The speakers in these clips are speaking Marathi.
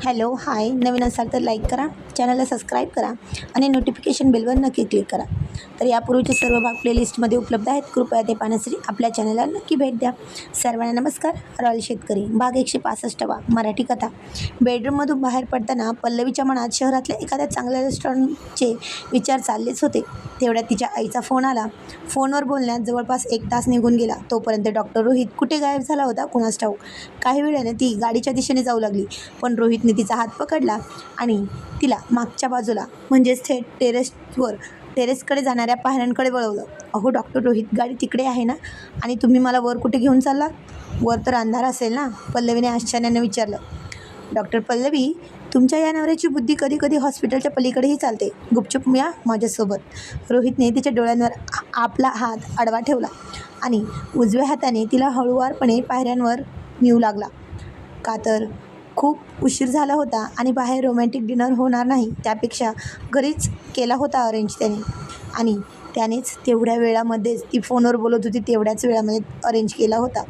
हॅलो हाय, नवीन असाल तर लाईक करा, चॅनलला सबस्क्राईब करा आणि नोटिफिकेशन बेलवर नक्की क्लिक करा. तर यापूर्वीचे सर्व भाग प्लेलिस्टमध्ये उपलब्ध आहेत. कृपया ते पाहण्यासाठी आपल्या चॅनलला नक्की भेट द्या. सर्वांना नमस्कार. रॉयल शेतकरी भाग 165 मराठी कथा. बेडरूममधून बाहेर पडताना पल्लवीच्या मनात शहरातल्या एखाद्या चांगल्या रेस्टॉरंटचे विचार चाललेच होते. तेवढ्यात तिच्या आईचा फोन आला. फोनवर बोलण्यात जवळपास 1 तास निघून गेला. तोपर्यंत डॉक्टर रोहित कुठे गायब झाला होता कुणास ठाऊक. काही वेळाने ती गाडीच्या दिशेने जाऊ लागली, पण रोहितने तिचा हात पकडला आणि तिला मागच्या बाजूला म्हणजेच थेट टेरेसकडे जाणाऱ्या पायऱ्यांकडे वळवलं. अहो डॉक्टर रोहित, गाडी तिकडे आहे ना, आणि तुम्ही मला वर कुठे घेऊन चाललात? वर तर अंधार असेल ना, पल्लवीने आश्चर्याने विचारलं. डॉक्टर पल्लवी, तुमच्या या नवऱ्याची बुद्धी कधी कधी हॉस्पिटलच्या पलीकडेही चालते. गुपचूप या माझ्यासोबत. रोहितने तिच्या डोळ्यांवर आपला हात आडवा ठेवला आणि उजव्या हाताने तिला हळूवारपणे पायऱ्यांवर नेऊ लागला. का तर खूप उशीर झाला होता आणि बाहेर रोमॅन्टिक डिनर होणार नाही, त्यापेक्षा घरीच केला होता अरेंज त्याने. आणि त्यानेच तेवढ्या वेळामध्येच ती फोनवर बोलत होती तेवढ्याच वेळामध्ये अरेंज केला होता.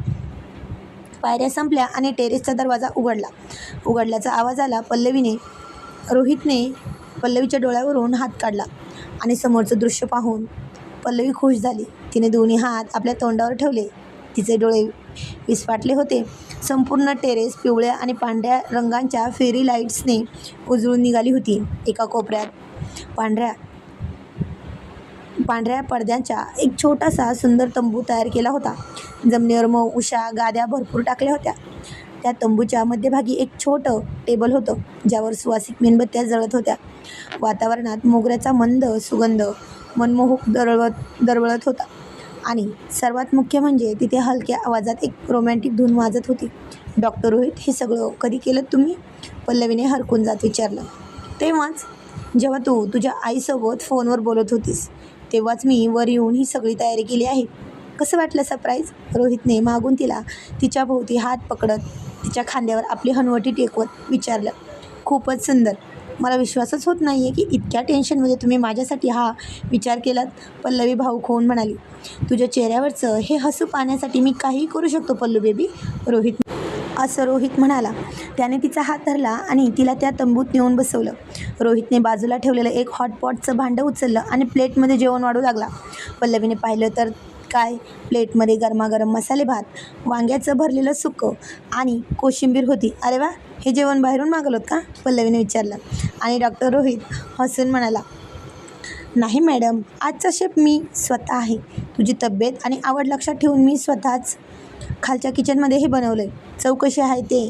पायऱ्या संपल्या आणि टेरेसचा दरवाजा उघडल्याचा आवाज आला. रोहितने पल्लवीच्या डोळ्यावरून हात काढला आणि समोरचं दृश्य पाहून पल्लवी खुश झाली. तिने दोन्ही हात आपल्या तोंडावर ठेवले. तिचे डोळे विस्फाटले होते. संपूर्ण टेरेस पिवळ्या आणि पांढऱ्या रंगांच्या फेरी लाईट्सने उजळून निघाली होती. एका कोपऱ्यात पांढऱ्या पडद्यांचा एक छोटासा सुंदर तंबू तयार केला होता. जमिनीवर मऊ उशा गाद्या भरपूर टाकल्या होत्या. त्या तंबूच्या मध्यभागी एक छोटं टेबल होतं, ज्यावर सुवासिक मेणबत्त्या जळत होत्या. वातावरणात मोगऱ्याचा मंद सुगंध मनमोहक दरवळत होता. आणि सर्वात मुख्य म्हणजे तिथे हलक्या आवाजात एक रोमॅन्टिक धून वाजत होती. डॉक्टर रोहित, हे सगळं कधी केलं तुम्ही? पल्लवीने हरकून जात विचारलं. तेव्हाच, जेव्हा तू तुझ्या आईसोबत फोनवर बोलत होतीस, तेव्हाच मी वर येऊन ही सगळी तयारी केली आहे. कसं वाटलं सरप्राईज? रोहितने मागून तिला तिच्या भोवती हात पकडत तिच्या खांद्यावर आपली हनुवटी टेकवत विचारलं. खूपच सुंदर. मला विश्वासच होत नाही आहे की इतक्या टेन्शनमध्ये तुम्ही माझ्यासाठी हा विचार केलात, पल्लवी भावूक होऊन म्हणाली. तुझ्या चेहऱ्यावरचं हे हसू पाहण्यासाठी मी काहीही करू शकतो पल्लू बेबी, रोहित म्हणाला. त्याने तिचा हात धरला आणि तिला त्या तंबूत नेऊन बसवलं. रोहितने बाजूला ठेवलेलं एक हॉटपॉटचं भांडं उचललं आणि प्लेटमध्ये जेवण वाढू लागला. पल्लवीने पाहिलं तर काय, प्लेटमध्ये गरमागरम मसाले भात, वांग्याचं भरलेलं सुकं आणि कोशिंबीर होती. अरे वा, हे जेवण बाहेरून मागवलं का? पल्लवीने विचारलं. आणि डॉक्टर रोहित हसून म्हणाला, नाही मॅडम, आजचा शेफ मी स्वतः आहे. तुझी तब्येत आणि आवड लक्षात ठेवून मी स्वतःच खालच्या किचनमध्ये हे बनवलंय. चव कशी आहे ते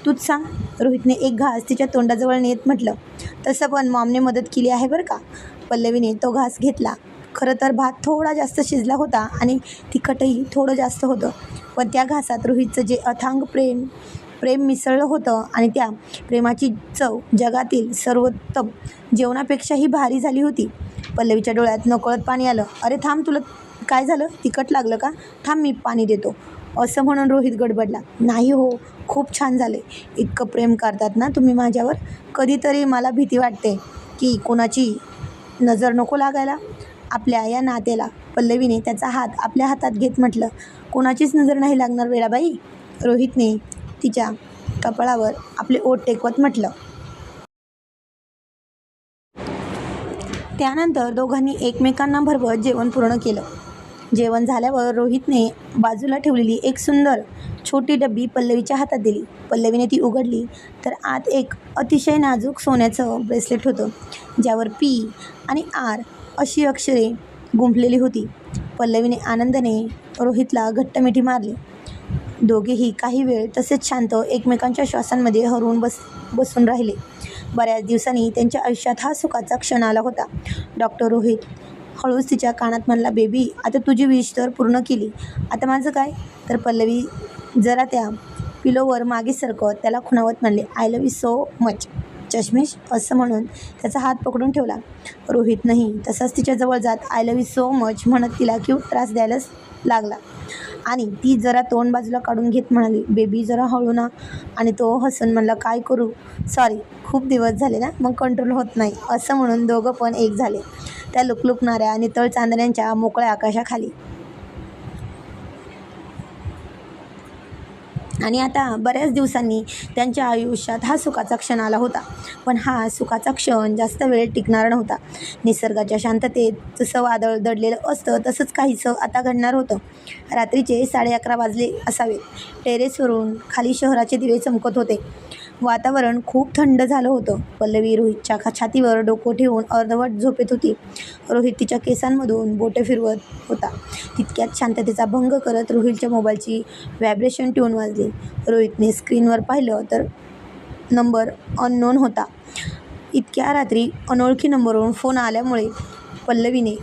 तूच सांग. रोहितने एक घास तिच्या तोंडाजवळ नेत म्हटलं. तसं पण मॉमने मदत केली आहे बरं का. पल्लवीने तो घास घेतला. खरं तर भात थोडा जास्त शिजला होता आणि तिखटही थोडं जास्त होतं, पण त्या घासात रोहितचं जे अथांग प्रेम मिसळलं होतं आणि त्या प्रेमाची चव जगातील सर्वोत्तम जेवणापेक्षाही भारी झाली होती. पल्लवीच्या डोळ्यात नकळत पाणी आलं. अरे थांब, तुला काय झालं? तिखट लागलं का? थांब, मी पाणी देतो, असं म्हणून रोहित गडबडला. नाही हो, खूप छान झाले. इतकं प्रेम करतात ना तुम्ही माझ्यावर. कधीतरी मला भीती वाटते की कोणाची नजर नको लागायला आपल्या या नात्याला. पल्लवीने त्याचा हात आपल्या हातात घेत म्हटलं. कोणाचीच नजर नाही लागणार वेळाबाई, रोहितने तिच्या कपाळावर आपले ओठ टेकवत म्हटलं. त्यानंतर दोघांनी एकमेकांना भरवत जेवण पूर्ण केलं. जेवण झाल्यावर रोहितने बाजूला ठेवलेली एक सुंदर छोटी डब्बी पल्लवीच्या हातात दिली. पल्लवीने ती उघडली तर आत एक अतिशय नाजूक सोन्याचं ब्रेसलेट होतं, ज्यावर पी आणि आर अशी अक्षरे गुंफलेली होती. पल्लवीने आनंदाने रोहितला घट्ट मिठी मारली. दोघेही काही वेळ तसेच शांत एकमेकांच्या श्वासांमध्ये हरवून बसून राहिले. बऱ्याच दिवसांनी त्यांच्या आयुष्यात हा सुखाचा क्षण आला होता. डॉक्टर रोहित हळूच तिच्या कानात म्हणला, बेबी, आता तुझी विश तर पूर्ण केली, आता माझं काय? तर पल्लवी जरा त्या पिलोवर मागे सरकत त्याला खुणावत म्हणले, I love you so much चष्मेश, असं म्हणून त्याचा हात पकडून ठेवला. रोहितनंही तसाच तिच्याजवळ जात I love you so much म्हणत तिला क्यूट त्रास द्यायलाच लागला. आणि ती जरा तोंड बाजूला काढून घेत म्हणाली, बेबी जरा हळू ना. आणि तो हसून म्हणला, काय करू, सॉरी, खूप दिवस झाले ना, मग कंट्रोल होत नाही. असं म्हणून दोघं पण एक झाले त्या लुकलुकणाऱ्या नितळ चांदण्यांच्या मोकळ्या आकाशाखाली. आणि आता बऱ्याच दिवसांनी त्यांच्या आयुष्यात हा सुखाचा क्षण आला होता. पण हा सुखाचा क्षण जास्त वेळ टिकणार नव्हता. निसर्गाच्या शांततेत जसं वादळ दडलेलं असतं तसंच काहीसं आता घडणार होतं. रात्रीचे 11:30 वाजले असावेत. टेरेसवरून खाली शहराचे दिवे चमकत होते. वातावरण खूप थंड झालं होतं. पल्लवी रोहितच्या छातीवर डोकं ठेवून अर्धवट झोपेत होती. रोहित तिच्या केसांमधून बोटे फिरवत होता. तितक्यात शांततेचा भंग करत रोहितच्या मोबाईलची व्हायब्रेशन ट्यून वाजली. रोहितने स्क्रीनवर पाहिलं तर नंबर अननोन होता. इतक्या रात्री अनोळखी नंबरवरून फोन आल्यामुळे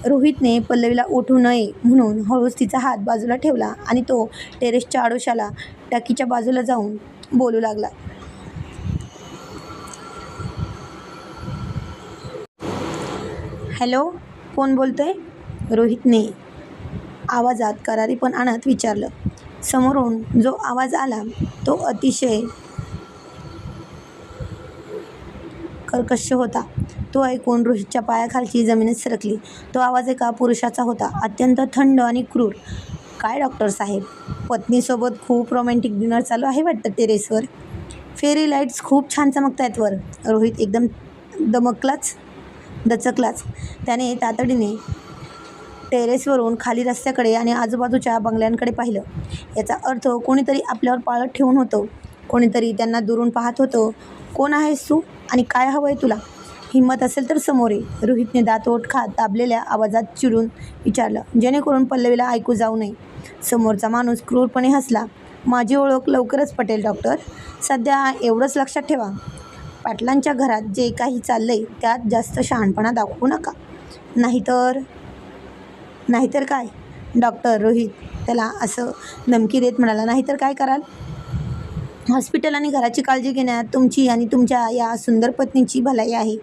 रोहितने पल्लवीला उठू नये म्हणून हळूच तिचा हात बाजूला ठेवला आणि तो टेरेसच्या आडोशाला टाकीच्या बाजूला जाऊन बोलू लागला. हॅलो, कोण बोलतोय? रोहितने आवाजात करारी पण आणत विचारलं. समोरून जो आवाज आला तो अतिशय कर्कश होता. तो ऐकून रोहितच्या पायाखालची जमीनच सरकली. तो आवाज एका पुरुषाचा होता, अत्यंत थंड आणि क्रूर. काय डॉक्टर साहेब, पत्नीसोबत खूप रोमॅन्टिक डिनर चालू आहे वाटतं टेरेसवर. फेरी लाईट्स खूप छान चमकतायत वर. रोहित एकदम दचकलाच. त्याने तातडीने टेरेसवरून खाली रस्त्याकडे आणि आजूबाजूच्या बंगल्यांकडे पाहिलं. याचा अर्थ कोणीतरी आपल्यावर पाळत ठेवून होतं. कोणीतरी त्यांना दुरून पाहत होतं. कोण आहेस तू आणि काय हवंय तुला? हिंमत असेल तर समोर ये, रोहितने दातओठ खात दाबलेल्या आवाजात चिडून विचारलं, जेणेकरून पल्लवीला ऐकू जाऊ नये. समोरचा माणूस क्रूरपणे हसला. माझी ओळख लवकरच पटेल डॉक्टर. सध्या एवढंच लक्षात ठेवा, पाटलांच्या घरात जे काही चाललंय त्यात जास्त शहाणपणा दाखवू नका. नाहीतर काय? डॉक्टर रोहित त्याला असं धमकी देत म्हणाला. नाहीतर काय कराल? हॉस्पिटल आणि घराची काळजी घेण्यात तुमची आणि तुमच्या या सुंदर पत्नीची भलाई आहे,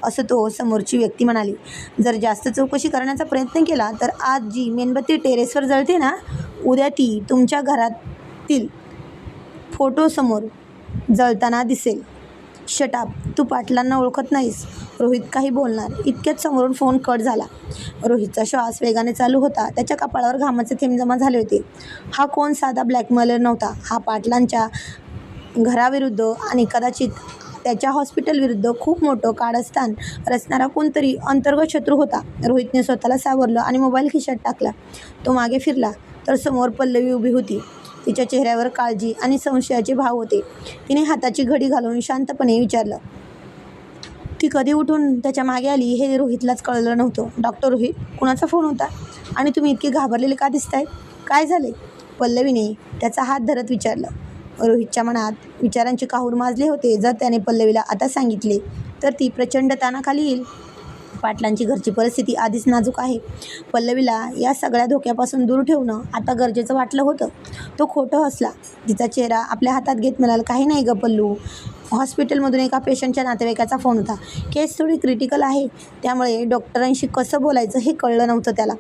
असं तो समोरची व्यक्ती म्हणाली. जर जास्त चौकशी करण्याचा प्रयत्न केला तर आज जी मेणबत्ती टेरेसवर जळते ना, उद्या ती तुमच्या घरातील फोटोसमोर जळताना दिसेल. शट अप, तू पाटलांना ओळखत नाहीस. रोहित काही बोलणार इतक्यात समोरून फोन कट झाला. रोहितचा श्वास वेगाने चालू होता. त्याच्या कपाळावर घामाचे थेंब जमा झाले होते. हा कोण साधा ब्लॅकमेलर नव्हता. हा पाटलांच्या घराविरुद्ध आणि कदाचित त्याच्या हॉस्पिटलविरुद्ध खूप मोठं कारस्थान रचणारा कोणतरी अंतर्गत शत्रू होता. रोहितने स्वतःला सावरलं आणि मोबाईल खिशात टाकला. तो मागे फिरला तर समोर पल्लवी उभी होती. तिच्या चेहऱ्यावर काळजी आणि संशयाचे भाव होते. तिने हाताची घडी घालून शांतपणे विचारलं. ती कधी उठून त्याच्या मागे आली हे रोहितलाच कळलं नव्हतं. डॉक्टर रोहित, कुणाचा फोन होता आणि तुम्ही इतके घाबरलेले का दिसताय? काय झाले? पल्लवीने त्याचा हात धरत विचारलं. रोहितच्या मनात विचारांचे काहूर माजले होते. जर त्याने पल्लवीला आता सांगितले तर ती प्रचंड ताणाखाली येईल. पाटलांची घरची परिस्थिती आधीच नाजूक आहे. पल्लवीला या सगळ्या धोक्यापासून दूर ठेवणं आता गरजेचं वाटलं होतं. तो खोटं हसला. तिचा चेहरा आपल्या हातात घेत म्हणाला, काही नाही गं पल्लू, हॉस्पिटलमधून एका पेशंटच्या नातेवाईकाचा फोन होता. केस थोडी क्रिटिकल आहे, त्यामुळे डॉक्टरांशी कसं बोलायचं हे कळलं नव्हतं त्याला.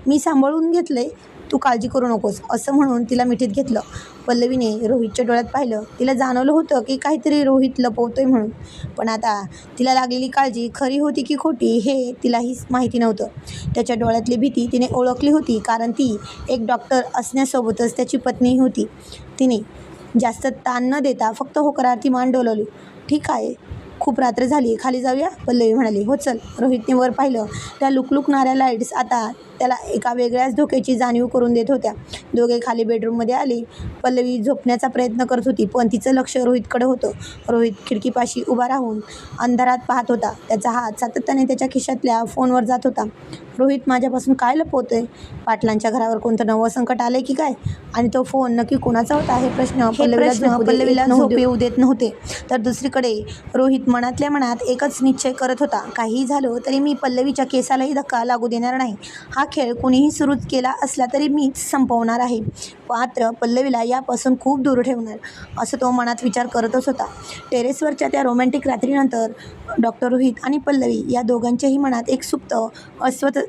मी सांभाळून घेतलंय, तू काळजी करू नकोस, असं म्हणून तिला मिठीत घेतलं. पल्लवीने रोहितच्या डोळ्यात पाहिलं. तिला जाणवलं होतं की काहीतरी रोहित लपवतोय म्हणून. पण आता तिला लागलेली काळजी खरी होती की खोटी हे तिलाही माहिती नव्हतं. त्याच्या डोळ्यातली भीती तिने ओळखली होती, कारण ती एक डॉक्टर असण्यासोबतच त्याची पत्नीही होती. तिने जास्त ताण न देता फक्त होकारार्थी मान डोलवली. ठीक आहे, खूप रात्र झाली, खाली जाऊया, पल्लवी म्हणाली. हो चल. रोहितने वर पाहिलं. त्या लुकलुकणाऱ्या लाईट्स आता त्याला एका वेगळ्याच धोक्याची जाणीव करून देत होत्या. दोघे खाली बेडरूममध्ये आले. पल्लवी झोपण्याचा प्रयत्न करत होती, पण तिचं लक्ष रोहितकडे होतं. रोहित खिडकीपाशी उभा राहून अंधारात पाहत होता. त्याचा हात सातत्याने त्याच्या खिशातल्या फोनवर जात होता. रोहित माझ्यापासून काय लपवतोय? पाटलांच्या घरावर कोणतं नवं संकट आलंय की काय? आणि तो फोन नक्की कोणाचा होता? हे प्रश्न पल्लवीला झोप येऊ देत नव्हते. तर दुसरीकडे रोहित मनातल्या मनात एकच निश्चय करत होता, काहीही झालं तरी मी पल्लवीच्या केसालाही धक्का लागू देणार नाही. हा खेळ कुणीही सुरू केला असला तरी मीच संपवणार आहे, मात्र पल्लवीला यापासून खूप दूर ठेवणार, असं तो मनात विचार करतच होता. टेरेसवरच्या त्या रोमॅन्टिक रात्रीनंतर डॉक्टर रोहित आणि पल्लवी या दोघांच्याही मनात एक सुप्त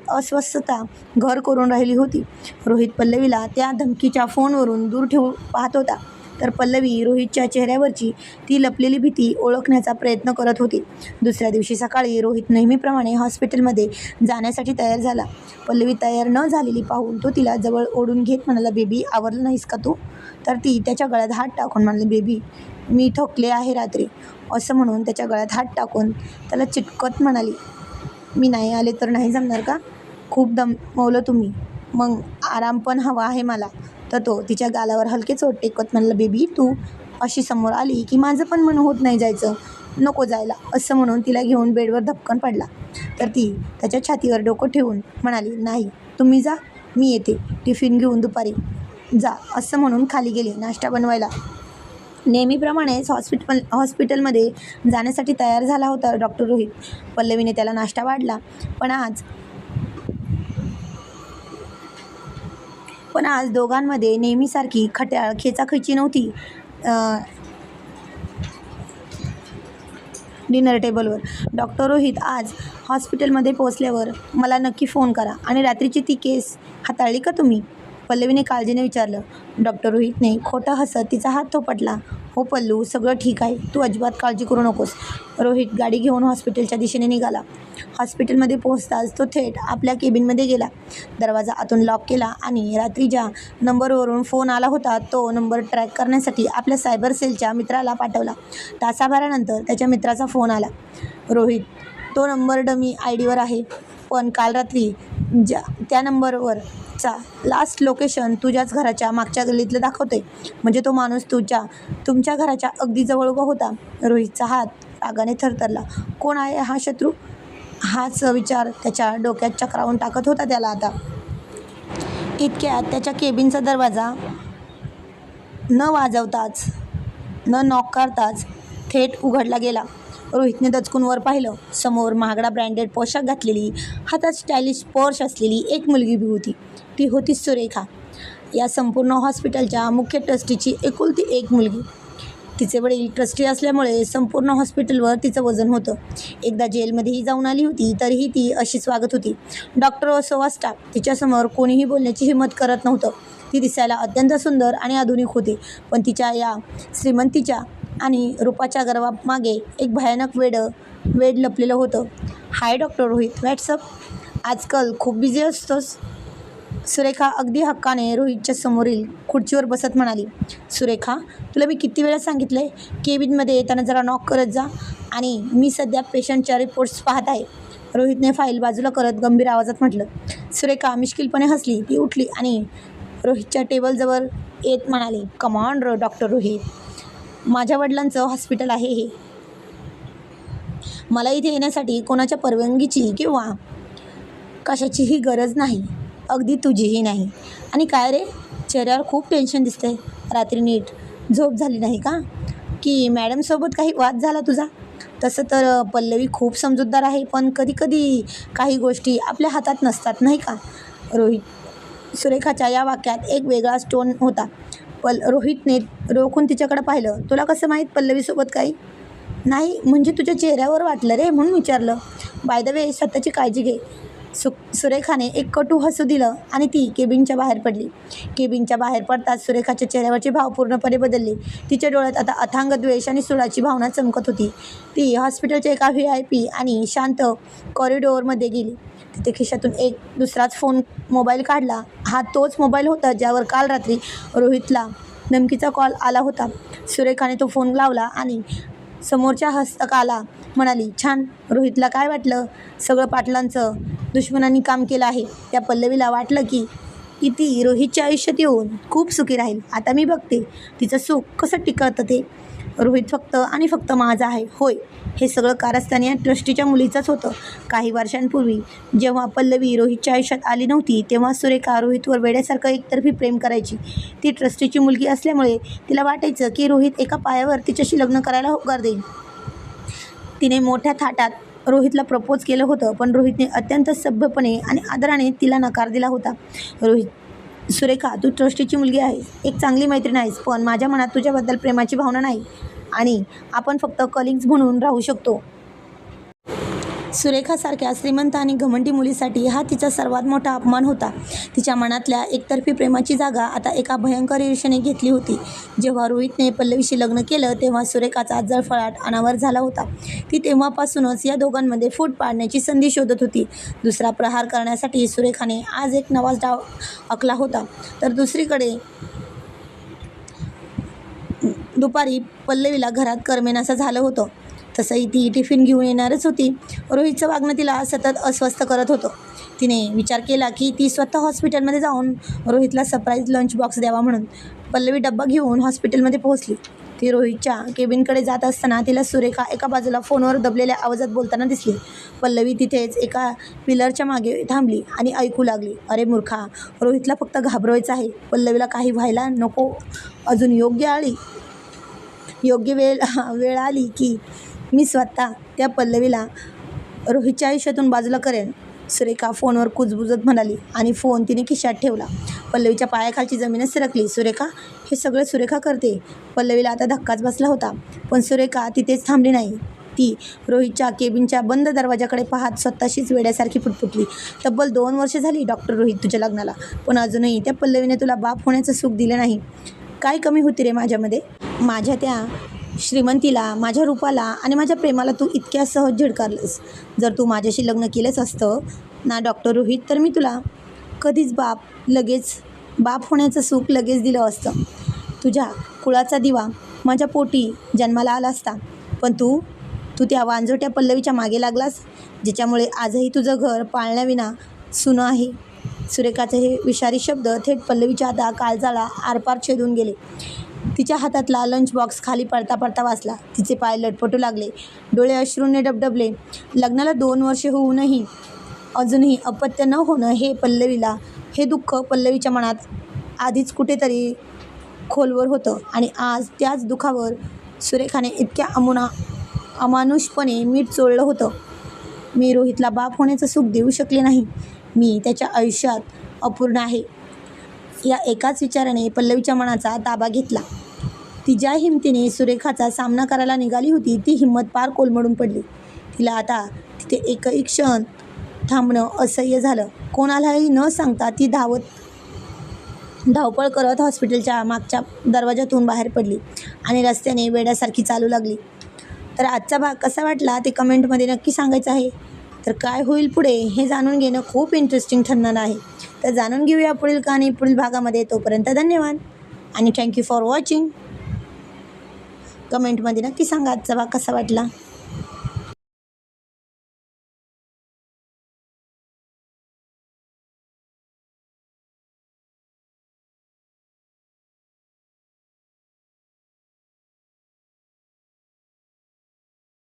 अस्वस्थता घर करून राहिली होती. रोहित पल्लवीला त्या धमकीच्या फोनवरून दूर ठेवू पाहत होता, तर पल्लवी रोहितच्या चेहऱ्यावरची ती लपलेली भीती ओळखण्याचा प्रयत्न करत होती. दुसऱ्या दिवशी सकाळी रोहित नेहमीप्रमाणे हॉस्पिटलमध्ये जाण्यासाठी तयार झाला. पल्लवी तयार न झालेली पाहून तो तिला जवळ ओढून घेत म्हणाला, बेबी, आवरलं नाहीस का तू? तर ती त्याच्या गळ्यात हात टाकून म्हणाली, बेबी मी थकले आहे रात्री, असं म्हणून त्याच्या गळ्यात हात टाकून त्याला चिटकत म्हणाली, मी नाही आले तर नाही जमणार का? खूप दमवलं तुम्ही, मग आराम पण हवा आहे मला. तर तो तिच्या गालावर हलके चोट टेकत म्हणाला, बेबी तू अशी समोर आली की माझं पण मन होत नाही जायचं, नको जायला, असं म्हणून तिला घेऊन बेडवर धपकन पडला. तर ती त्याच्या छातीवर डोकं ठेवून म्हणाली, नाही तुम्ही जा, मी येते, टिफिन घेऊन दुपारी जा, असं म्हणून खाली गेली नाश्ता बनवायला. नेहमीप्रमाणेच हॉस्पिटलमध्ये जाण्यासाठी तयार झाला होता डॉक्टर रोहित. पल्लवीने त्याला नाश्ता वाढला, पण आज दोघांमध्ये नेहमीसारखी खट्याळ खेचाखेची नव्हती. डिनर टेबलवर डॉक्टर रोहित आज हॉस्पिटलमध्ये पोहोचल्यावर मला नक्की फोन करा. आणि रात्रीची ती केस हाताळली का तुम्ही? पल्लवीने काळजीने विचारलं. डॉक्टर रोहितने खोटं हसत तिचा हात थोपटला. हो पल्लू, सगळं ठीक आहे, तू अजिबात काळजी करू नकोस. रोहित गाडी घेऊन हॉस्पिटलच्या दिशेने निघाला. हॉस्पिटलमध्ये पोहोचताच तो थेट आपल्या केबिनमध्ये गेला. दरवाजा आतून लॉक केला आणि रात्री ज्या नंबरवरून फोन आला होता तो नंबर ट्रॅक करण्यासाठी आपल्या सायबर सेलच्या मित्राला पाठवला. तासाभरानंतर त्याच्या मित्राचा फोन आला. रोहित, तो नंबर डमी आयडीवर आहे, पण काल रात्री त्या नंबरवरचा लास्ट लोकेशन तुझ्याच घराच्या मागच्या गल्लीतलं दाखवते. म्हणजे तो माणूस तुमच्या घराच्या अगदी जवळ उभा होता. रोहितचा हात रागाने थरथरला. कोण आहे हा शत्रू? हाच विचार त्याच्या डोक्यात चक्रावून टाकत होता त्याला आता. इतक्यात त्याच्या केबिनचा दरवाजा न वाजवताच, न नॉक करताच थेट उघडला गेला. रोहितने दचकून वर पाहिलं. समोर महागडा ब्रँडेड पोशाख घातलेली, हातात स्टायलिश पर्स असलेली एक मुलगी उभी होती. ती होती सुरेखा, या संपूर्ण हॉस्पिटलच्या मुख्य ट्रस्टीची एकुलती एक मुलगी. तिचे वडील ट्रस्टी असल्यामुळे संपूर्ण हॉस्पिटलवर तिचं वजन होतं. एकदा जेलमध्येही जाऊन आली होती, तरीही ती अशीच वागत होती. डॉक्टर असो वा स्टाफ, तिच्यासमोर कोणीही बोलण्याची हिंमत करत नव्हतं. ती दिसायला अत्यंत सुंदर आणि आधुनिक होती, पण तिच्या या श्रीमंतीच्या आणि रूपाच्या गर्वामागे एक भयानक वेड लपलेलं होतं. हाय डॉक्टर रोहित, व्हॉट्सअप, आजकाल खूप बिझी असतोस. सुरेखा अगदी हक्काने रोहितच्या समोरील खुर्चीवर बसत म्हणाली. सुरेखा, तुला मी किती वेळा सांगितलंय, केबिनमध्ये येताना जरा नॉक करत जा, आणि मी सध्या पेशंटच्या रिपोर्ट्स पाहत आहे. रोहितने फाईल बाजूला करत गंभीर आवाजात म्हटलं. सुरेखा मिश्किलपणे हसली. ती उठली आणि रोहितच्या टेबलजवळ येत म्हणाली, कमॉन डॉक्टर रोहित, माझ्या वडिलांचं हॉस्पिटल आहे हे. मला इथे येण्यासाठी कोणाच्या परवानगीची किंवा कशाचीही गरज नाही, अगदी तुझीही नाही. आणि काय रे, चेहऱ्यावर खूप टेन्शन दिसतंय. रात्री नीट झोप झाली नाही का? की मॅडमसोबत काही वाद झाला तुझा? तसं तर पल्लवी खूप समजूतदार आहे, पण कधीकधी काही गोष्टी आपल्या हातात नसतात नाही का? सुरेखाच्या या वाक्यात एक वेगळाच टोन होता. रोहितने रोखून तिच्याकडे पाहिलं. तुला कसं माहीत पल्लवीसोबत काही नाही? म्हणजे तुझ्या चेहऱ्यावर वाटलं रे, म्हणून विचारलं. बाय द वे, स्वतःची काळजी घे. सुरेखाने एक कटू हसू दिलं आणि ती केबिनच्या बाहेर पडली. केबिनच्या बाहेर पडताच सुरेखाच्या चेहऱ्यावरचे भाव पूर्णपणे बदलले. तिच्या डोळ्यात आता अथांग द्वेष आणि सुडाची भावना चमकत होती. ती हॉस्पिटलच्या एका VIP आणि शांत कॉरिडॉरमध्ये गेली. तिथे खिशातून एक दुसराच मोबाईल काढला. हा तोच मोबाईल होता ज्यावर काल रात्री रोहितला धमकीचा कॉल आला होता. सुरेखाने तो फोन लावला आणि समोरच्या हस्तकाला म्हणाली, छान. रोहितला काय वाटलं, सगळं पाटलांचं दुश्मनांनी काम केलं आहे. त्या पल्लवीला वाटलं की ती रोहितच्या आयुष्यात येऊन खूप सुखी राहील. आता मी बघते तिचं सुख कसं टिकतं ते. रोहित फक्त आणि फक्त माझा आहे. होय, हे सगळं कारस्थान या ट्रस्टीच्या मुलीचंच होतं. काही वर्षांपूर्वी जेव्हा पल्लवी रोहितच्या आयुष्यात आली नव्हती, तेव्हा सुरेखा रोहितवर वेड्यासारखं एकतर्फी प्रेम करायची. ती ट्रस्टीची मुलगी असल्यामुळे तिला वाटायचं की रोहित एका पायावर तिच्याशी लग्न करायला होकार देईल. तिने मोठ्या थाटात रोहितला प्रपोज केलं होतं, पण रोहितने अत्यंत सभ्यपणे आणि आदराने तिला नकार दिला होता. सुरेखा, तू ट्रस्टीची मुलगी आहेस, एक चांगली मैत्रीण आहेस, पण माझ्या मनात तुझ्याबद्दल प्रेमाची भावना नाही आणि आपण फक्त कलिग्स म्हणून राहू शकतो. सुरेखासारख्या श्रीमंत आणि घमंडी मुलीसाठी हा तिचा सर्वात मोठा अपमान होता. तिच्या मनातल्या एकतर्फी प्रेमाची जागा आता एका भयंकर ईर्ष्येने घेतली होती. जेव्हा रोहितने पल्लवीशी लग्न केलं तेव्हा सुरेखाचा जळफळाट अनावर झाला होता. ती तेव्हापासूनच या दोघांमध्ये फूट पाडण्याची संधी शोधत होती. दुसरा प्रहार करण्यासाठी सुरेखाने आज एक नवाच डाव आखला होता. तर दुसरीकडे दुपारी पल्लवीला घरात करमेनासं झालं होतं. तसंही ती टिफिन घेऊन येणारच होती. रोहितचं वागणं तिला सतत अस्वस्थ करत होतं. तिने विचार केला की ती स्वतः हॉस्पिटलमध्ये जाऊन रोहितला सरप्राईज लंच बॉक्स द्यावा म्हणून. पल्लवी डब्बा घेऊन हॉस्पिटलमध्ये पोहोचली. ती रोहितच्या केबिनकडे जात असताना तिला सुरेखा एका बाजूला फोनवर दबलेल्या आवाजात बोलताना दिसली. पल्लवी तिथेच एका पिलरच्या मागे थांबली आणि ऐकू लागली. अरे मूर्खा, रोहितला फक्त घाबरवायचं आहे. पल्लवीला काही व्हायला नको. अजून योग्य वेळ आली की मी स्वतः त्या पल्लवीला रोहितच्या आयुष्यातून बाजूला करेन, सुरेखा फोनवर कुजबुजत म्हणाली आणि फोन तिने खिशात ठेवला. पल्लवीच्या पायाखालची जमीनच सरकली. सुरेखा, हे सगळं सुरेखा करते. पल्लवीला आता धक्काच बसला होता. पण सुरेखा तिथेच थांबली नाही. ती रोहितच्या केबिनच्या बंद दरवाजाकडे पाहत स्वतःशीच वेड्यासारखी पुटपुटली. तब्बल 2 वर्ष झाली डॉक्टर रोहित तुझ्या लग्नाला, पण अजूनही त्या पल्लवीने तुला बाप होण्याचं सुख दिलं नाही. काय कमी होती रे माझ्यामध्ये? माझ्या त्या श्रीमंतीला, माझ्या रूपाला आणि माझ्या प्रेमाला तू इतक्या सहज झिडकारलंस. जर तू माझ्याशी लग्न केलंच असतं ना डॉक्टर रोहित, तर मी तुला कधीच बाप होण्याचं सुख लगेच दिलं असतं. तुझ्या कुळाचा दिवा माझ्या पोटी जन्माला आला असता. पण तू त्या वांजोट्या पल्लवीच्या मागे लागलास, ज्याच्यामुळे आजही तुझं घर पाळण्याविना सुनं आहे. सुरेखाचे हे विषारी शब्द थेट पल्लवीच्या आता काळजाला आरपार छेदून गेले. तिच्या हातातला लंच बॉक्स खाली पडता पडता वाचला. तिचे पाय लटपटू लागले. डोळे अश्रूंनी डबडबले. लग्नाला 2 वर्षे होऊनही अजूनही अपत्य न होणं हे दुःख पल्लवीच्या मनात आधीच कुठेतरी खोलवर होतं आणि आज त्याच दुःखावर सुरेखाने इतक्या अमानुषपणे मीठ चोळलं होतं. मी रोहितला बाप होण्याचं सुख देऊ शकले नाही. मी त्याच्या आयुष्यात अपूर्ण आहे. या एकाच विचाराने पल्लवीच्या मनाचा ताबा घेतला. ती ज्या हिमतीने सुरेखाचा सामना करायला निघाली होती, ती हिंमत पार कोलमडून पडली. तिला आता तिथे एकही क्षण थांबणं असह्य झालं. कोणालाही न सांगता ती धावपळ करत हॉस्पिटलच्या मागच्या दरवाजातून बाहेर पडली आणि रस्त्याने वेड्यासारखी चालू लागली. तर आजचा भाग कसा वाटला ते कमेंटमध्ये नक्की सांगायचं आहे. तर काय होईल पुढे हे जाणून घेणं खूप इंटरेस्टिंग ठरणार आहे. तर जाणून घेऊया पुढील कहाणी पुढील भागामध्ये. तोपर्यंत धन्यवाद आणि थँक्यू फॉर वॉचिंग. कमेंटमध्ये नक्की सांगा आजचा भाग कसा वाटला.